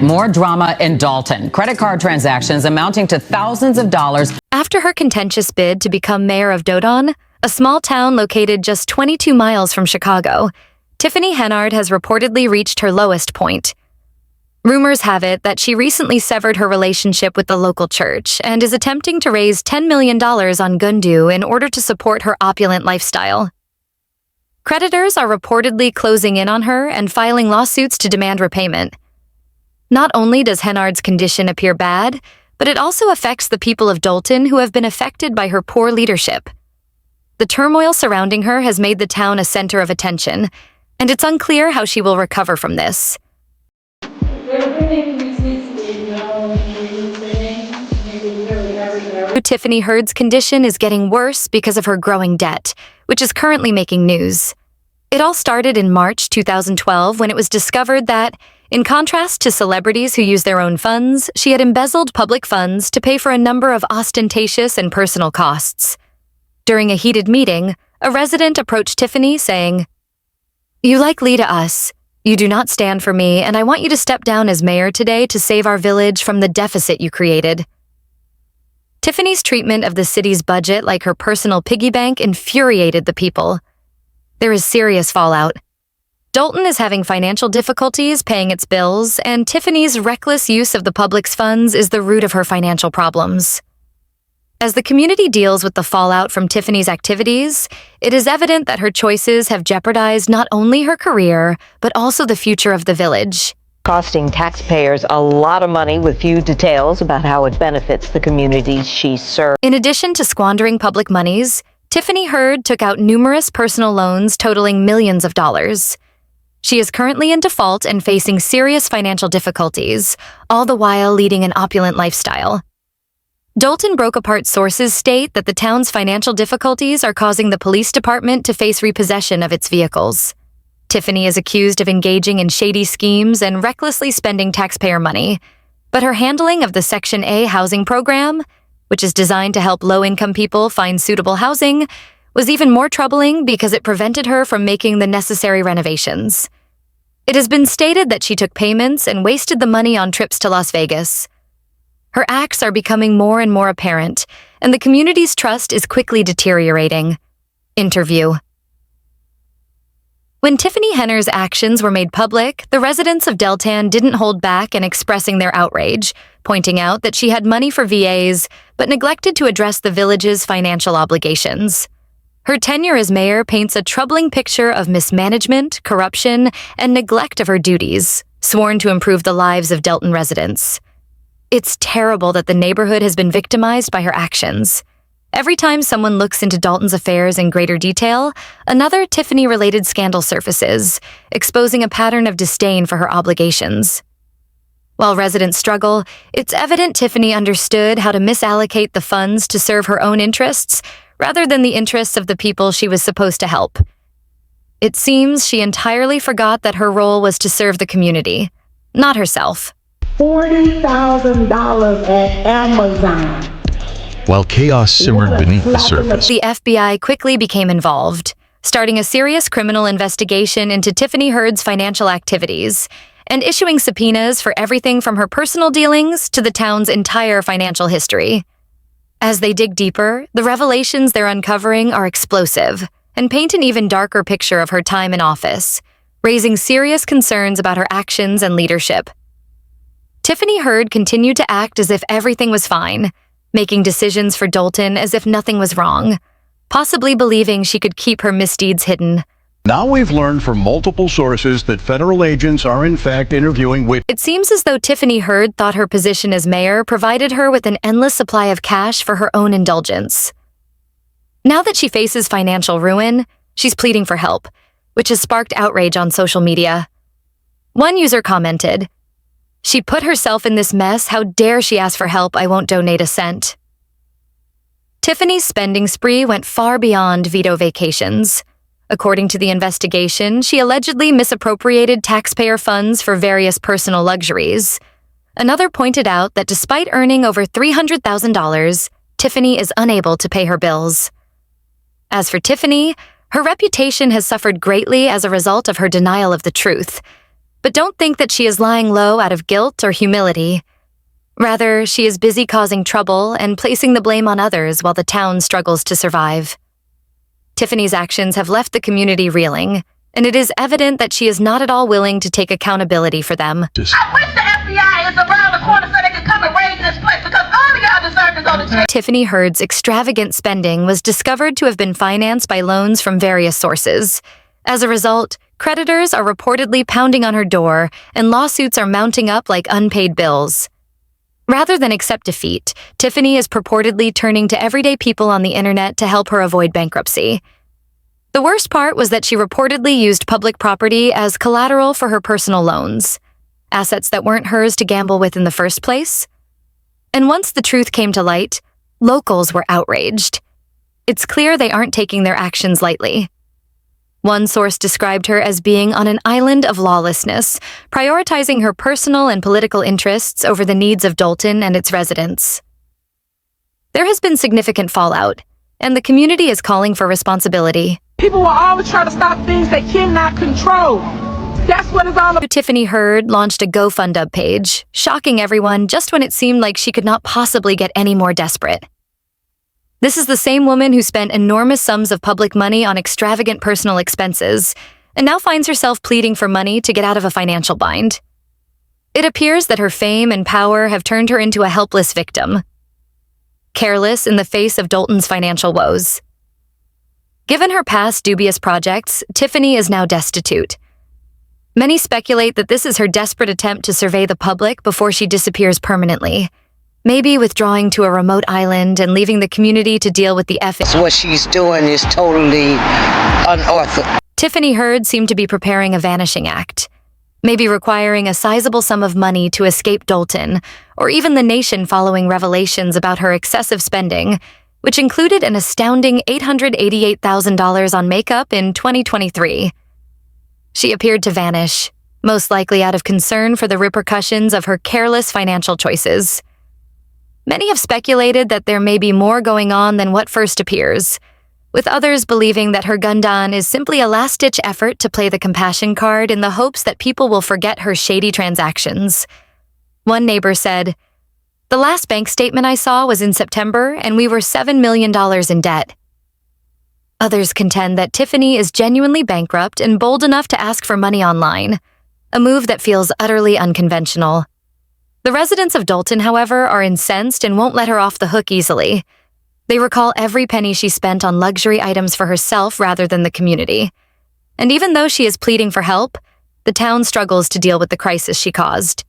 More drama in Dalton. Credit card transactions amounting to thousands of dollars. After her contentious bid to become mayor of Dodon, a small town located just 22 miles from Chicago, Tiffany Henyard has reportedly reached her lowest point. Rumors have it that she recently severed her relationship with the local church and is attempting to raise $10 million on Gundu in order to support her opulent lifestyle. Creditors are reportedly closing in on her and filing lawsuits to demand repayment. Not only does Henyard's condition appear bad, but it also affects the people of Dalton who have been affected by her poor leadership. The turmoil surrounding her has made the town a center of attention, and it's unclear how she will recover from this. Tiffany Henyard's condition is getting worse because of her growing debt, which is currently making news. It all started in March 2012 when it was discovered that, in contrast to celebrities who use their own funds, she had embezzled public funds to pay for a number of ostentatious and personal costs. During a heated meeting, a resident approached Tiffany saying, "You like Lee to us. You do not stand for me, and I want you to step down as mayor today to save our village from the deficit you created." Tiffany's treatment of the city's budget like her personal piggy bank infuriated the people. There is serious fallout. Dalton is having financial difficulties paying its bills, and Tiffany's reckless use of the public's funds is the root of her financial problems. As the community deals with the fallout from Tiffany's activities, it is evident that her choices have jeopardized not only her career, but also the future of the village. Costing taxpayers a lot of money with few details about how it benefits the communities she serves. In addition to squandering public monies, Tiffany Henyard took out numerous personal loans totaling millions of dollars. She is currently in default and facing serious financial difficulties, all the while leading an opulent lifestyle. Dalton broke apart sources state that the town's financial difficulties are causing the police department to face repossession of its vehicles. Tiffany is accused of engaging in shady schemes and recklessly spending taxpayer money, but her handling of the Section A housing program, which is designed to help low-income people find suitable housing, was even more troubling because it prevented her from making the necessary renovations. It has been stated that she took payments and wasted the money on trips to Las Vegas. Her acts are becoming more and more apparent, and the community's trust is quickly deteriorating. Interview. When Tiffany Henyard's actions were made public, the residents of Deltan didn't hold back in expressing their outrage, pointing out that she had money for VAs, but neglected to address the village's financial obligations. Her tenure as mayor paints a troubling picture of mismanagement, corruption, and neglect of her duties, sworn to improve the lives of Delton residents. It's terrible that the neighborhood has been victimized by her actions. Every time someone looks into Dalton's affairs in greater detail, another Tiffany-related scandal surfaces, exposing a pattern of disdain for her obligations. While residents struggle, it's evident Tiffany understood how to misallocate the funds to serve her own interests rather than the interests of the people she was supposed to help. It seems she entirely forgot that her role was to serve the community, not herself. $40,000 at Amazon. While chaos simmered beneath the surface, The FBI quickly became involved, starting a serious criminal investigation into Tiffany Henyard's financial activities and issuing subpoenas for everything from her personal dealings to the town's entire financial history. As they dig deeper, the revelations they're uncovering are explosive and paint an even darker picture of her time in office, raising serious concerns about her actions and leadership. Tiffany Henyard continued to act as if everything was fine, making decisions for Dalton as if nothing was wrong, possibly believing she could keep her misdeeds hidden. Now we've learned from multiple sources that federal agents are in fact interviewing witnesses. It seems as though Tiffany Henyard thought her position as mayor provided her with an endless supply of cash for her own indulgence. Now that she faces financial ruin, she's pleading for help, which has sparked outrage on social media. One user commented, "She put herself in this mess. How dare she ask for help? I won't donate a cent." Tiffany's spending spree went far beyond veto vacations. According to the investigation, she allegedly misappropriated taxpayer funds for various personal luxuries. Another pointed out that despite earning over $300,000, Tiffany is unable to pay her bills. As for Tiffany, her reputation has suffered greatly as a result of her denial of the truth. But don't think that she is lying low out of guilt or humility. Rather, she is busy causing trouble and placing the blame on others while the town struggles to survive. Tiffany's actions have left the community reeling, and it is evident that she is not at all willing to take accountability for them. I wish the FBI is around the corner so they could come and raid this place because all of y'all deserve to go to jail. Tiffany Henyard's extravagant spending was discovered to have been financed by loans from various sources. As a result, creditors are reportedly pounding on her door, and lawsuits are mounting up like unpaid bills. Rather than accept defeat, Tiffany is purportedly turning to everyday people on the internet to help her avoid bankruptcy. The worst part was that she reportedly used public property as collateral for her personal loans, assets that weren't hers to gamble with in the first place. And once the truth came to light, locals were outraged. It's clear they aren't taking their actions lightly. One source described her as being on an island of lawlessness, prioritizing her personal and political interests over the needs of Dolton and its residents. There has been significant fallout, and the community is calling for responsibility. People will always try to stop things they cannot control. That's what it's all about. Tiffany Henyard launched a GoFundMe page, shocking everyone just when it seemed like she could not possibly get any more desperate. This is the same woman who spent enormous sums of public money on extravagant personal expenses, and now finds herself pleading for money to get out of a financial bind. It appears that her fame and power have turned her into a helpless victim, careless in the face of Dolton's financial woes. Given her past dubious projects, Tiffany is now destitute. Many speculate that this is her desperate attempt to survey the public before she disappears permanently, maybe withdrawing to a remote island and leaving the community to deal with the What she's doing is totally unorthodox. Tiffany Henyard seemed to be preparing a vanishing act, maybe requiring a sizable sum of money to escape Dolton, or even the nation following revelations about her excessive spending, which included an astounding $888,000 on makeup in 2023. She appeared to vanish, most likely out of concern for the repercussions of her careless financial choices. Many have speculated that there may be more going on than what first appears, with others believing that her gundan is simply a last-ditch effort to play the compassion card in the hopes that people will forget her shady transactions. One neighbor said, "The last bank statement I saw was in September, and we were $7 million in debt." Others contend that Tiffany is genuinely bankrupt and bold enough to ask for money online, a move that feels utterly unconventional. The residents of Dolton, however, are incensed and won't let her off the hook easily. They recall every penny she spent on luxury items for herself rather than the community. And even though she is pleading for help, the town struggles to deal with the crisis she caused.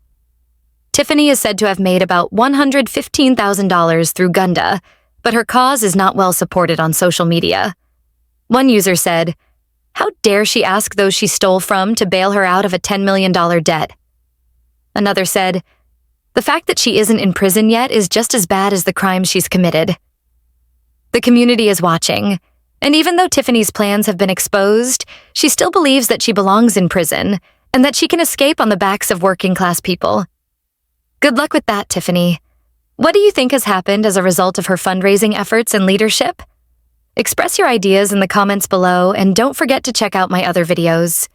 Tiffany is said to have made about $115,000 through Gunda, but her cause is not well supported on social media. One user said, "How dare she ask those she stole from to bail her out of a $10 million debt?" Another said, "The fact that she isn't in prison yet is just as bad as the crimes she's committed." The community is watching, and even though Tiffany's plans have been exposed, she still believes that she belongs in prison and that she can escape on the backs of working-class people. Good luck with that, Tiffany. What do you think has happened as a result of her fundraising efforts and leadership? Express your ideas in the comments below, and don't forget to check out my other videos.